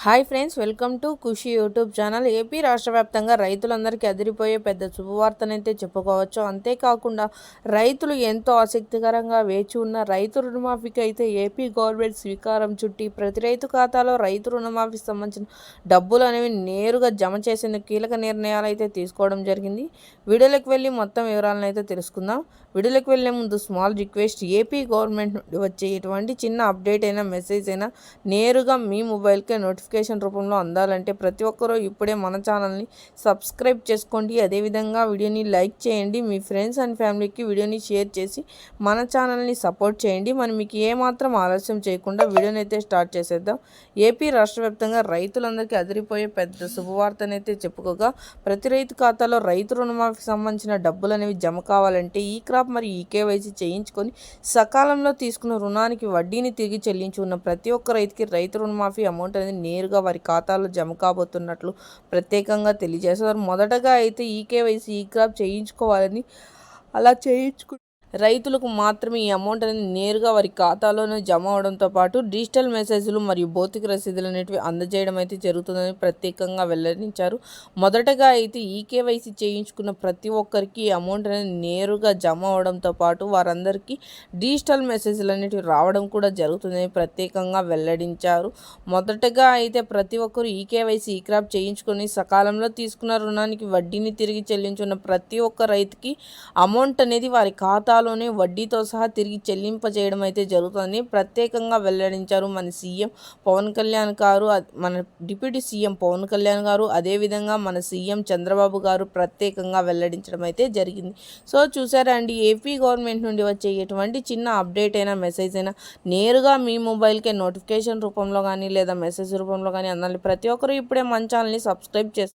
Hi friends, welcome to Khushi YouTube channel. AP రాష్ట్ర వ్యాప్తంగా రైతులందరికీ అదిరిపోయే పెద్ద శుభవార్తనైతే చెప్పుకోవచ్చు. అంతేకాకుండా రైతులు ఎంతో ఆసక్తికరంగా వేచి ఉన్న రైతు రుణమాఫీకి అయితే ఏపీ గవర్నమెంట్ స్వీకారం చుట్టి ప్రతి రైతు ఖాతాలో రైతు రుణమాఫీకి సంబంధించిన డబ్బులు అనేవి నేరుగా జమ చేసేందుకు కీలక నిర్ణయాలు అయితే తీసుకోవడం జరిగింది. వీడియోలోకి వెళ్ళి మొత్తం వివరాలను అయితే తెలుసుకుందాం. వీడియోలోకి వెళ్ళే ముందు స్మాల్ రిక్వెస్ట్, ఏపీ గవర్నమెంట్ నుండి వచ్చే ఎటువంటి చిన్న అప్డేట్ అయినా మెసేజ్ అయినా నేరుగా మీ మొబైల్కే నోటిఫికేషన్ రూపంలో అందాలంటే ప్రతి ఒక్కరూ ఇప్పుడే మన ఛానల్ని సబ్స్క్రైబ్ చేసుకోండి. అదేవిధంగా వీడియోని లైక్ చేయండి. మీ ఫ్రెండ్స్ అండ్ ఫ్యామిలీకి వీడియోని షేర్ చేసి మన ఛానల్ని సపోర్ట్ చేయండి. మనం మీకు ఏమాత్రం ఆలస్యం చేయకుండా వీడియోని అయితే స్టార్ట్ చేసేద్దాం. ఏపీ రాష్ట్ర వ్యాప్తంగా రైతులందరికీ అదిరిపోయే పెద్ద శుభవార్తనైతే చెప్పుకోగా, ప్రతి రైతు ఖాతాలో రైతు రుణమాఫీకి సంబంధించిన డబ్బులు అనేవి జమ కావాలంటే ఈ క్రాప్ మరియు ఈకేవైసీ చేయించుకొని సకాలంలో తీసుకున్న రుణానికి వడ్డీని తిరిగి చెల్లించి ఉన్న ప్రతి ఒక్క రైతుకి రైతు రుణమాఫీ అమౌంట్ అనేది నేరుగా వారి ఖాతాలో జమ కాబోతున్నట్లు ప్రత్యేకంగా తెలియజేశారు. మొదటగా అయితే ఈకేవైసీ ఈ క్రాప్ చేయించుకోవాలని, అలా రైతులకు మాత్రమే ఈ అమౌంట్ అనేది నేరుగా వారి ఖాతాలోనే జమ అవడంతో పాటు డిజిటల్ మెసేజ్లు మరియు భౌతిక రసీదులు అనేటివి అందజేయడం అయితే జరుగుతుందని ప్రత్యేకంగా వెల్లడించారు. మొదటగా అయితే ఈకేవైసీ చేయించుకున్న ప్రతి ఒక్కరికి ఈ అమౌంట్ అనేది నేరుగా జమ అవడంతో పాటు వారందరికీ డిజిటల్ మెసేజ్లు అనేటివి రావడం కూడా జరుగుతుందని ప్రత్యేకంగా వెల్లడించారు. మొదటగా అయితే ప్రతి ఒక్కరు ఈకేవైసీ ఈ క్రాప్ చేయించుకొని సకాలంలో తీసుకున్న రుణానికి వడ్డీని తిరిగి చెల్లించున్న ప్రతి ఒక్క రైతుకి అమౌంట్ అనేది వారి ఖాతాలోనే వడ్డీతో సహా తిరిగి చెల్లింపజేయడం అయితే జరుగుతుందని ప్రత్యేకంగా వెల్లడించారు. మన సీఎం పవన్ కళ్యాణ్ గారు, మన డిప్యూటీ సీఎం పవన్ కళ్యాణ్ గారు, అదేవిధంగా మన సీఎం చంద్రబాబు గారు ప్రత్యేకంగా వెల్లడించడం అయితే జరిగింది. సో చూసారా అండి, ఏపీ గవర్నమెంట్ నుండి వచ్చే ఎటువంటి చిన్న అప్డేట్ అయినా మెసేజ్ అయినా నేరుగా మీ మొబైల్కే నోటిఫికేషన్ రూపంలో కానీ లేదా మెసేజ్ రూపంలో కానీ అందాలి. ప్రతి ఒక్కరు ఇప్పుడే మన ఛానల్ని సబ్స్క్రైబ్ చేస్తారు.